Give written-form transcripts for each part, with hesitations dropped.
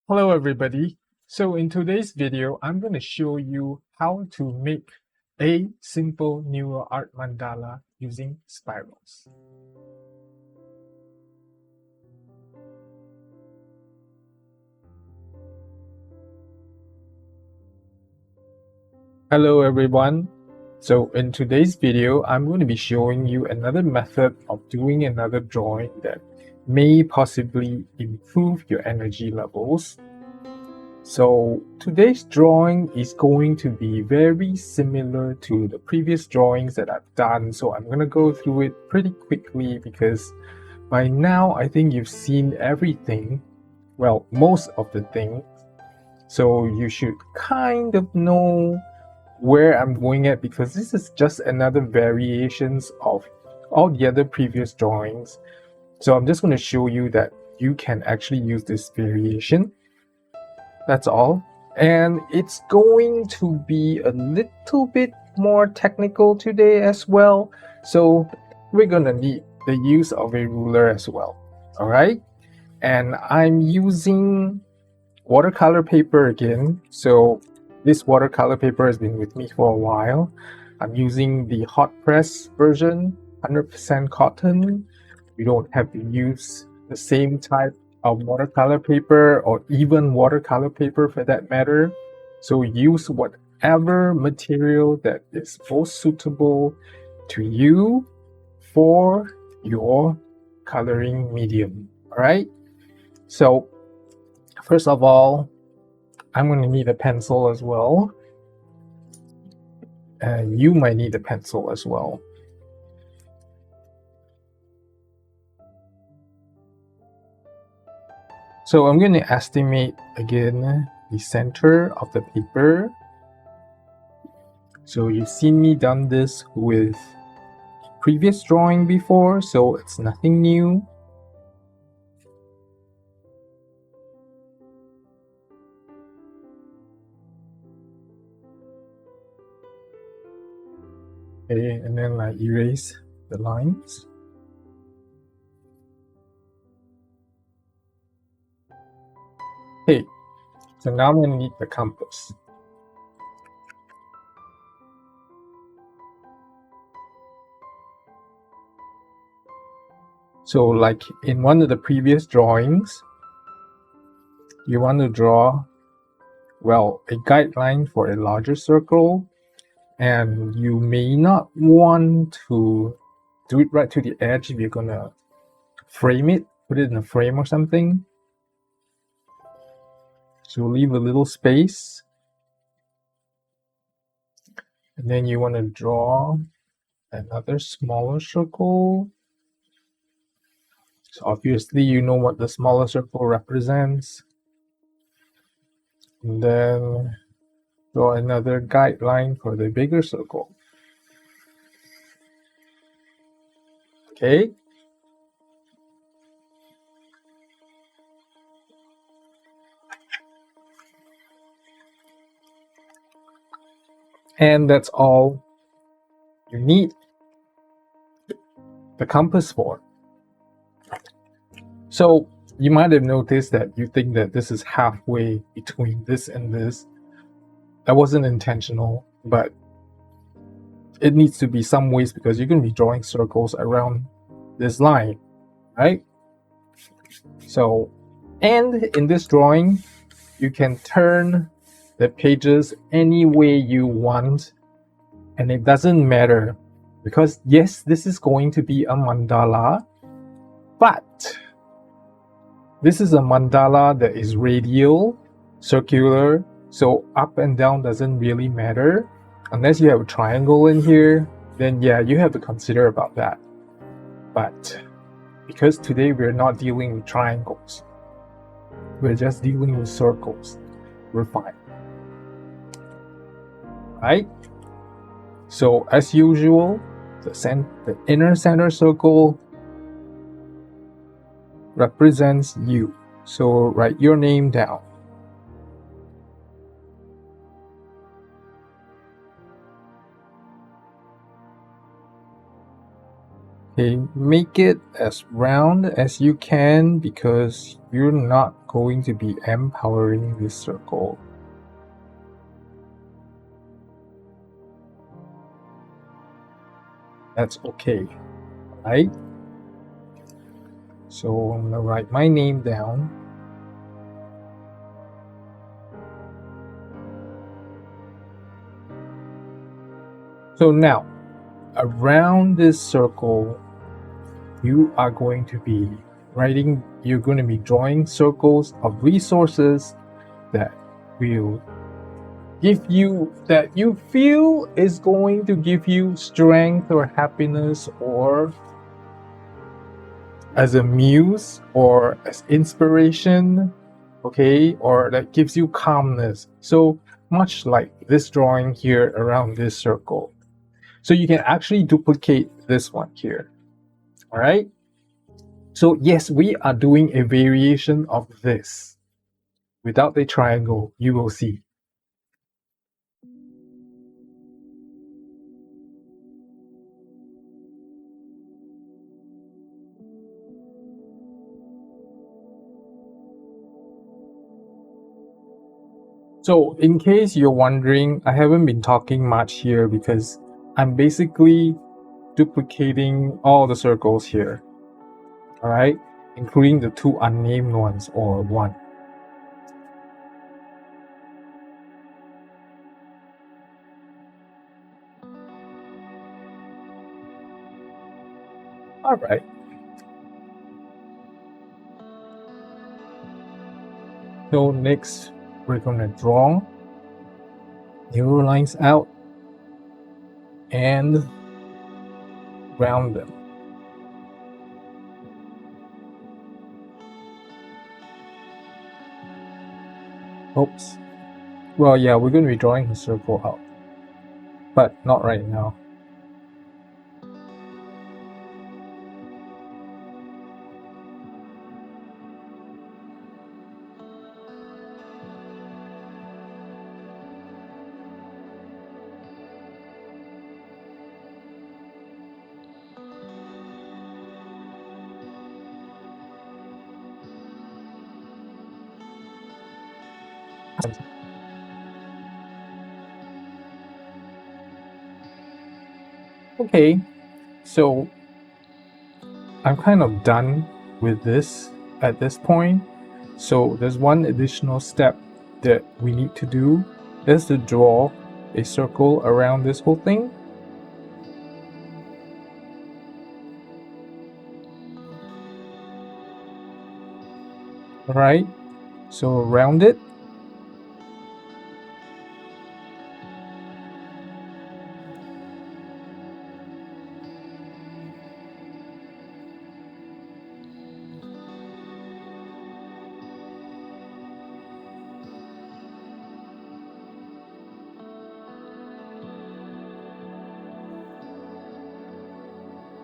Hello everybody. So in today's video, I'm going to show you how to make a simple Neuroart mandala using spirals. Hello everyone. So in today's video, I'm going to be showing you another method of doing another drawing that may possibly improve your energy levels. So today's drawing is going to be very similar to the previous drawings that I've done. So I'm going to go through it pretty quickly because by now I think you've seen everything. Well, most of the things. So you should kind of know where I'm going at because this is just another variations of all the other previous drawings. So I'm just going to show you that you can actually use this variation. That's all. And it's going to be a little bit more technical today as well. So we're gonna need the use of a ruler as well. Alright? And I'm using watercolor paper again. So this watercolor paper has been with me for a while. I'm using the hot press version, 100% cotton. You don't have to use the same type of watercolor paper or even watercolor paper for that matter. So use whatever material that is most suitable to you for your coloring medium. All right. So first of all, I'm going to need a pencil as well. And you might need a pencil as well. So I'm going to estimate again the center of the paper. So you've seen me done this with previous drawing before, so it's nothing new. Okay, and then I erase the lines. Okay, so now I'm going to need the compass. So like in one of the previous drawings, you want to draw, well, a guideline for a larger circle, and you may not want to do it right to the edge if you're going to frame it, put it in a frame or something. So leave a little space. And then you want to draw another smaller circle. So obviously you know what the smaller circle represents. And then draw another guideline for the bigger circle. Okay. And that's all you need the compass for. So you might have noticed that you think that this is halfway between this and this. That wasn't intentional, but it needs to be some ways because you're going to be drawing circles around this line, right? So, and in this drawing, you can turn the pages any way you want, and it doesn't matter because yes, this is going to be a mandala, but this is a mandala that is radial, circular, so up and down doesn't really matter. Unless you have a triangle in here, then yeah, you have to consider about that. But because today we're not dealing with triangles, we're just dealing with circles, we're fine. Right? So as usual, the inner center circle represents you. So write your name down. Okay, make it as round as you can because you're not going to be empowering this circle. That's okay, right? So I'm gonna write my name down. So now, around this circle, you are going to be you're going to be drawing circles of resources that will that you feel is going to give you strength or happiness, or as a muse or as inspiration, okay, or that gives you calmness. So much like this drawing here around this circle. So you can actually duplicate this one here. All right. So yes, we are doing a variation of this without the triangle. You will see. So in case you're wondering, I haven't been talking much here because I'm basically duplicating all the circles here. All right, including the two unnamed ones or one. All right. So next, we're gonna draw neural lines out and round them. Oops. Well, yeah, we're gonna be drawing a circle out, but not right now. Okay, so I'm kind of done with this at this point. So there's one additional step that we need to do is to draw a circle around this whole thing. All right, so around it.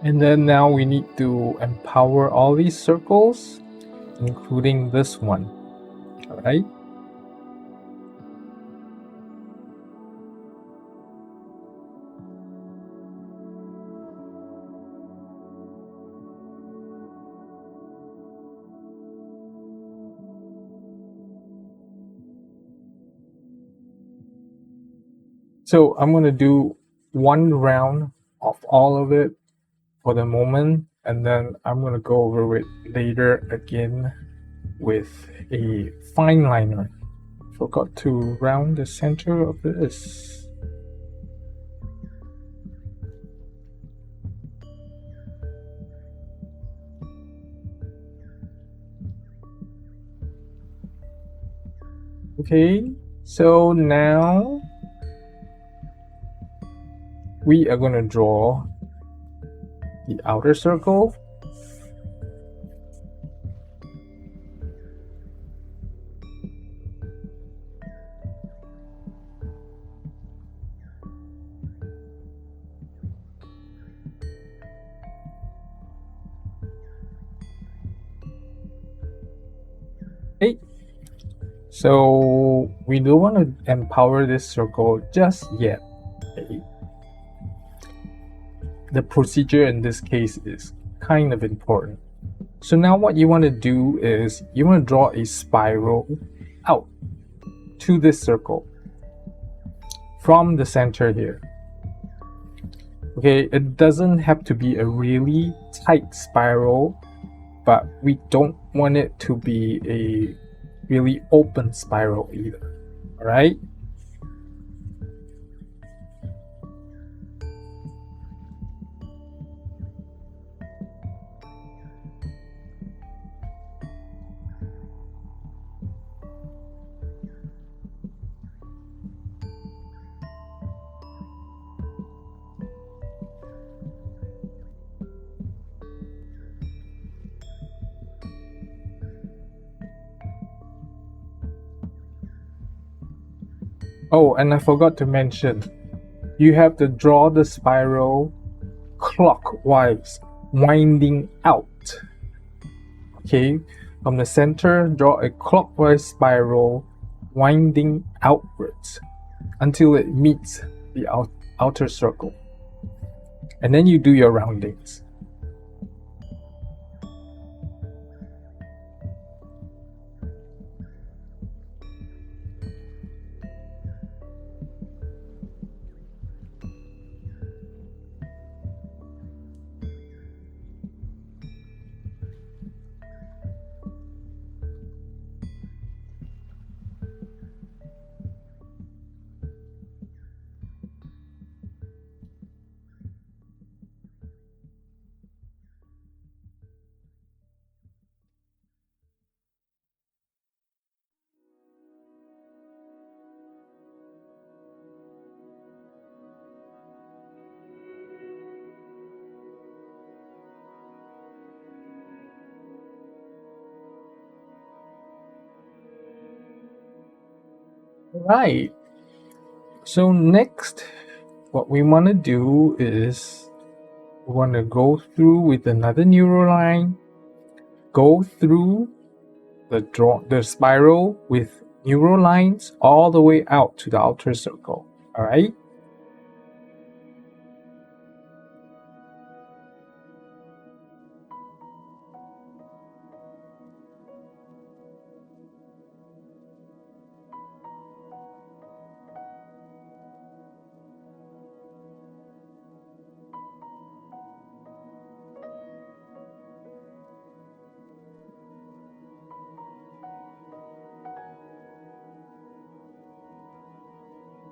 And then now we need to empower all these circles, including this one. All right. So I'm going to do one round of all of it for the moment, and then I'm going to go over it later again with a fine liner. Forgot to round the center of this. Okay, so now we are going to draw the outer circle. Okay, so we don't want to empower this circle just yet. Okay. the procedure in this case is kind of important. So now what you want to do is you want to draw a spiral out to this circle from the center here. Okay, it doesn't have to be a really tight spiral, but we don't want it to be a really open spiral either. All right. Oh, and I forgot to mention, you have to draw the spiral clockwise, winding out. Okay, from the center, draw a clockwise spiral, winding outwards until it meets the outer circle. And then you do your roundings. Right. So next, what we want to do is we want to go through with another neural line, go through the spiral with neural lines all the way out to the outer circle. All right.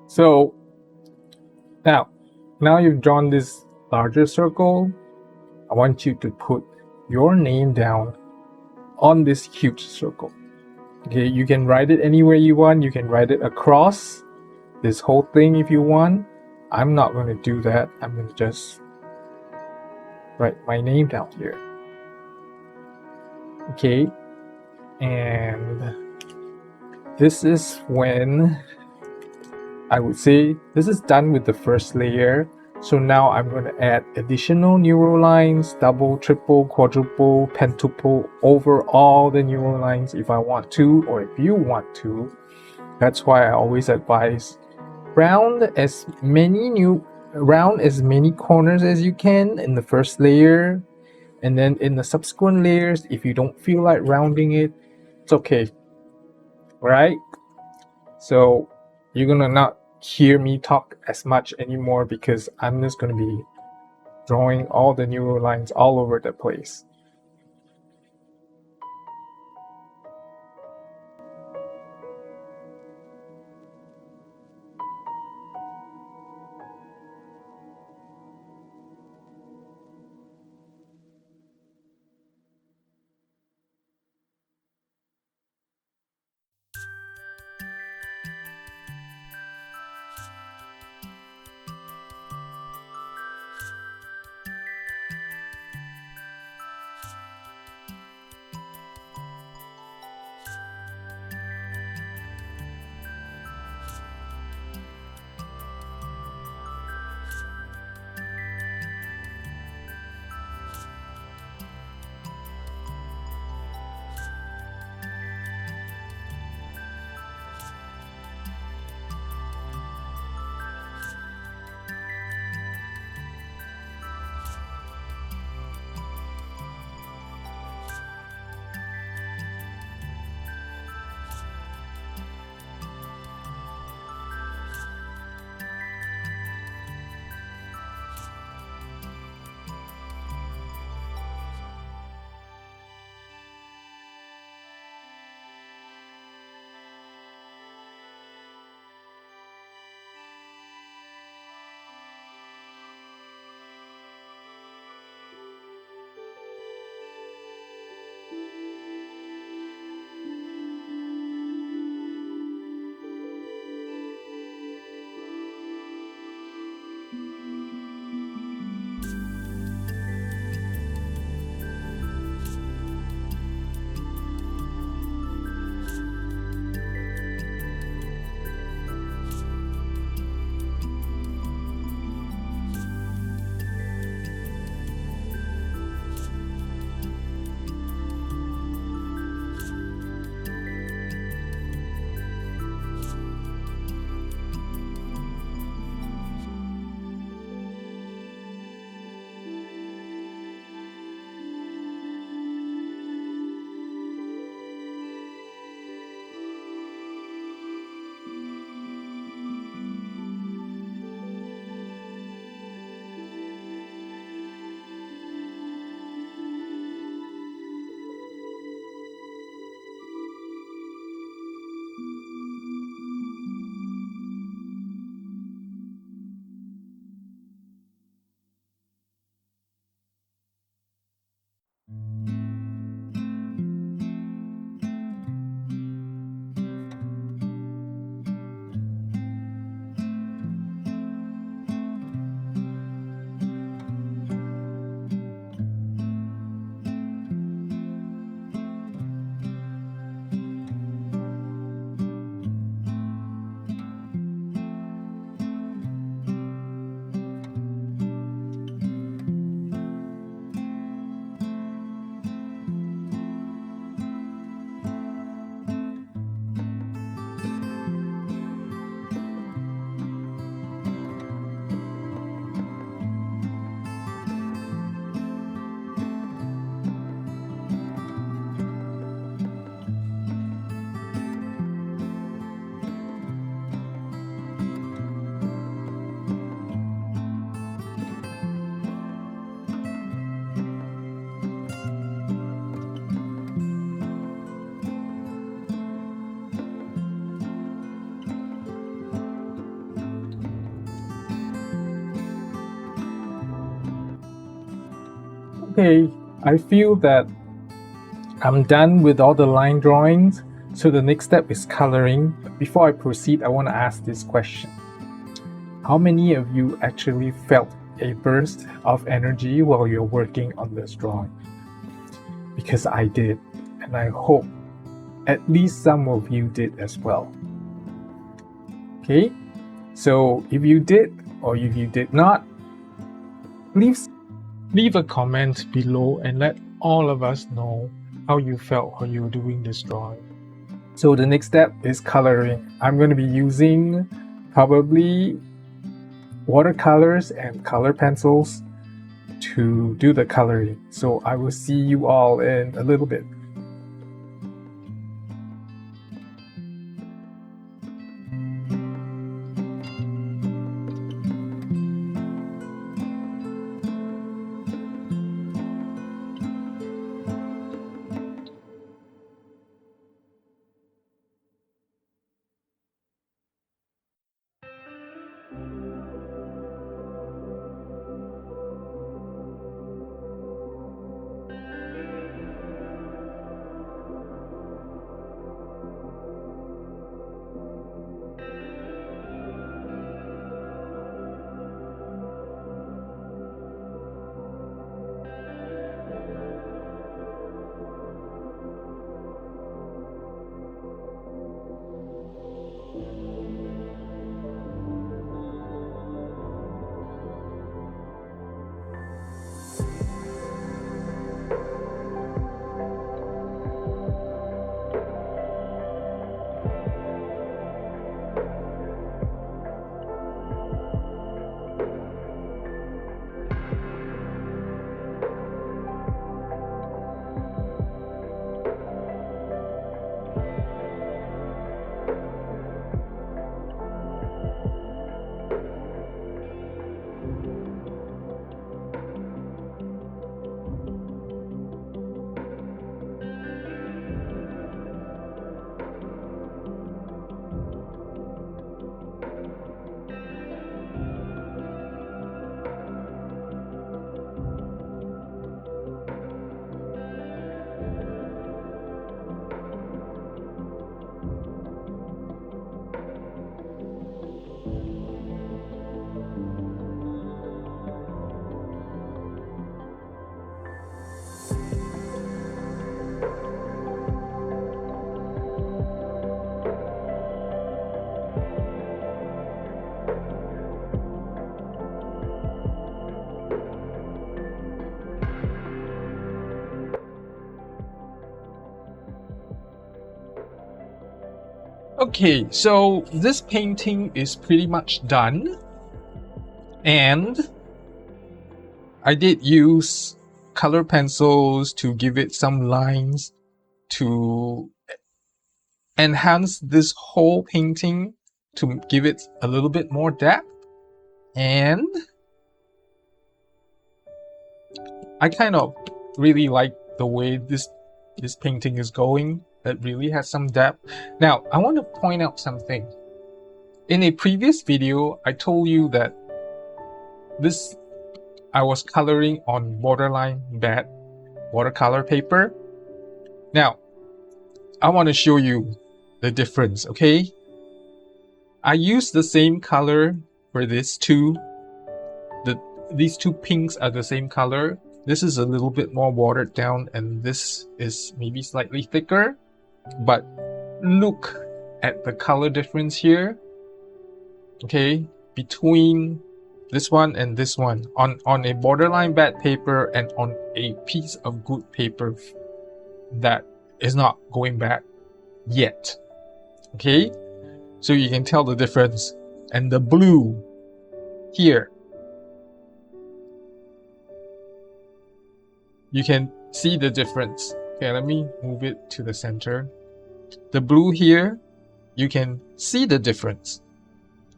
So now you've drawn this larger circle. I want you to put your name down on this huge circle. Okay, you can write it anywhere you want. You can write it across this whole thing if you want. I'm not going to do that. I'm going to just write my name down here. Okay, and this is when I would say this is done with the first layer. So now I'm going to add additional neural lines, double, triple, quadruple, pentuple over all the neural lines if I want to, or if you want to. That's why I always advise round as many corners as you can in the first layer, and then in the subsequent layers, if you don't feel like rounding it, it's okay. Right? So you're gonna not hear me talk as much anymore because I'm just going to be drawing all the neural lines all over the place. Okay, I feel that I'm done with all the line drawings, so the next step is coloring. Before I proceed, I want to ask this question. How many of you actually felt a burst of energy while you're working on this drawing? Because I did, and I hope at least some of you did as well. Okay, so if you did or if you did not, leave a comment below and let all of us know how you felt while you were doing this drawing. So the next step is coloring. I'm going to be using probably watercolors and color pencils to do the coloring. So I will see you all in a little bit. Okay, so this painting is pretty much done, and I did use color pencils to give it some lines to enhance this whole painting, to give it a little bit more depth. And I kind of really like the way this painting is going. It really has some depth. Now, I want to point out something. In a previous video, I told you that I was coloring on borderline bed watercolor paper. Now, I want to show you the difference, okay? I used the same color for these two. These two pinks are the same color. This is a little bit more watered down, and this is maybe slightly thicker. But look at the color difference here, okay, between this one and this one on a borderline bad paper and on a piece of good paper that is not going bad yet. Okay, so you can tell the difference. And the blue here, you can see the difference. Okay, let me move it to the center. The blue here, you can see the difference.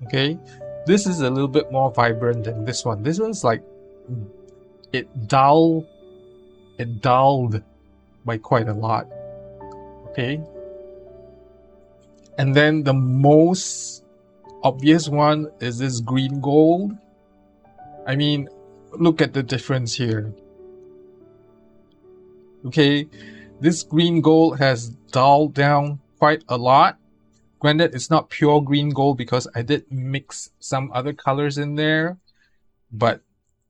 Okay, this is a little bit more vibrant than this one. This one's like it dulled by quite a lot. Okay, and then the most obvious one is this green gold. I mean, look at the difference here. Okay, this green gold has dulled down quite a lot. Granted, it's not pure green gold because I did mix some other colors in there, but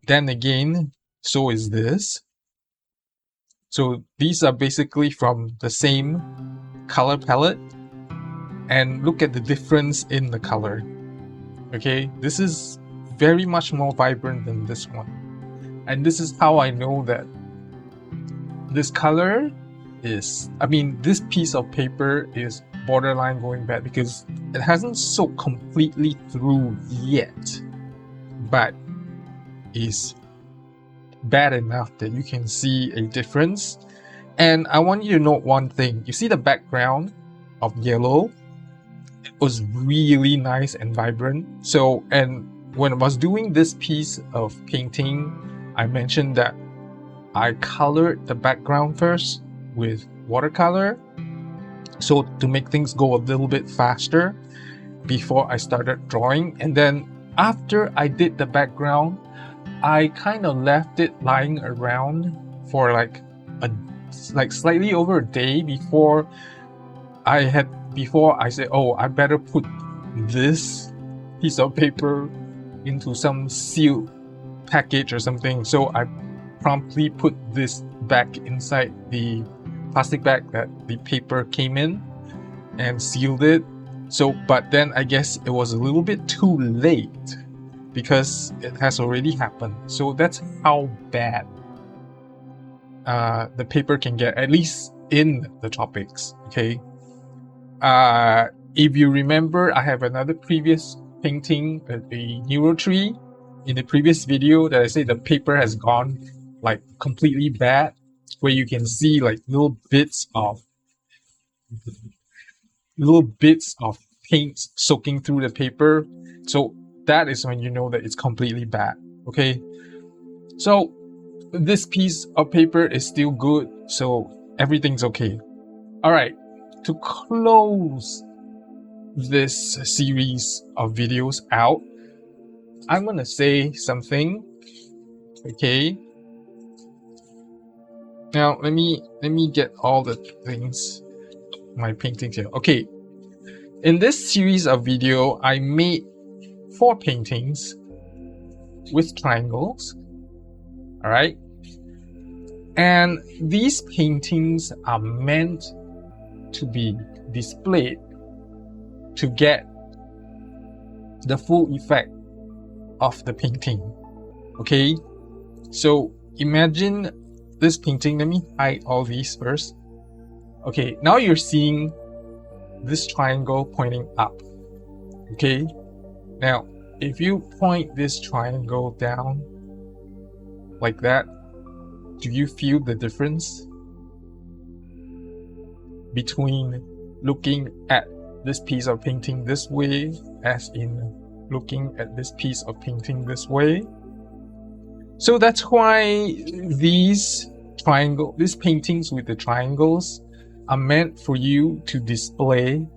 then again, so is this. So these are basically from the same color palette, and look at the difference in the color. Okay, this is very much more vibrant than this one, and this is how I know that this color is, this piece of paper is borderline going bad because it hasn't soaked completely through yet, but is bad enough that you can see a difference. And I want you to note one thing. You see the background of yellow? It was really nice and vibrant. So, and when I was doing this piece of painting, I mentioned that I colored the background first with watercolor, so to make things go a little bit faster before I started drawing. And then after I did the background, I kind of left it lying around for like slightly over a day before I said, oh, I better put this piece of paper into some sealed package or something. So I promptly put this back inside the plastic bag that the paper came in and sealed it. So, but then I guess it was a little bit too late because it has already happened. So that's how bad the paper can get, at least in the tropics. Okay. If you remember, I have another previous painting, a Neuroart tree, in the previous video that I say the paper has gone like completely bad, where you can see like little bits of paint soaking through the paper. So that is when you know that it's completely bad. Okay, so this piece of paper is still good, so everything's okay. All right, to close this series of videos out, I'm gonna say something. Okay, now let me get all the things, my paintings here. Okay, in this series of video, I made 4 paintings with triangles. All right, and these paintings are meant to be displayed to get the full effect of the painting. Okay, so imagine this painting. Let me hide all these first. Okay, now you're seeing this triangle pointing up. Okay, now if you point this triangle down like that, do you feel the difference between looking at this piece of painting this way as in looking at this piece of painting this way? So that's why these paintings with the triangles are meant for you to display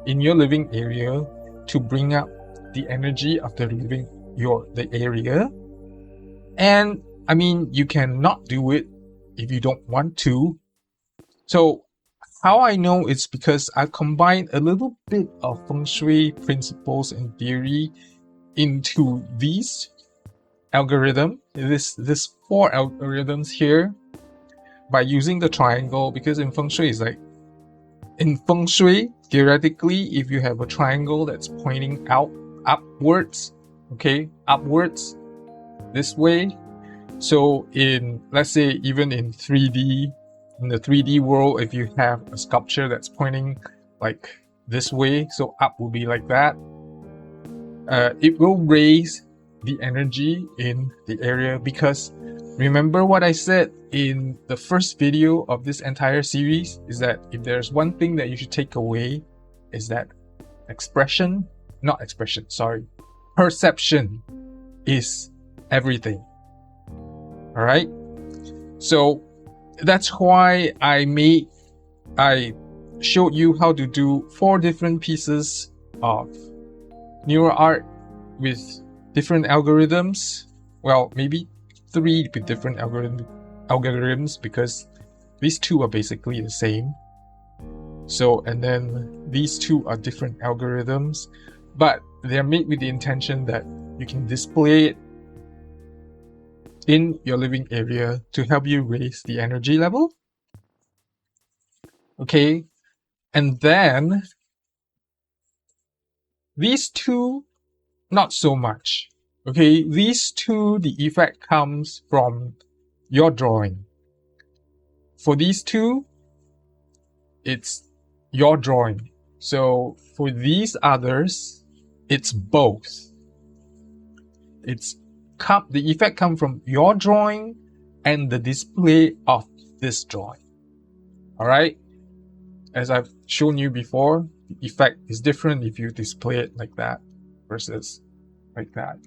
in your living area to bring up the energy of the area. And I mean, you cannot do it if you don't want to. So how I know it's because I combined a little bit of feng shui principles and theory into these algorithm, this 4 algorithms here, by using the triangle, because in feng shui is like, in feng shui, theoretically, if you have a triangle that's pointing upwards, okay, upwards this way. So in, let's say, even in 3D, in the 3D world, if you have a sculpture that's pointing like this way, so up will be like that, it will raise the energy in the area. Because remember what I said in the first video of this entire series, is that if there's one thing that you should take away, is that perception is everything. All right, so that's why I showed you how to do 4 different pieces of Neuroart with different algorithms. Well, maybe 3 with different algorithms, because these two are basically the same. So, and then these two are different algorithms, but they're made with the intention that you can display it in your living area to help you raise the energy level. Okay, and then these two, not so much. Okay, these two, the effect comes from your drawing. For these two, it's your drawing. So for these others, it's both. The effect comes from your drawing and the display of this drawing. All right. As I've shown you before, the effect is different if you display it like that versus like that.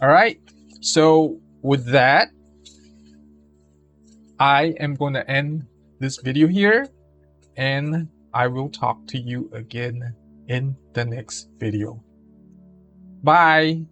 All right. So with that, I am going to end this video here, and I will talk to you again in the next video. Bye.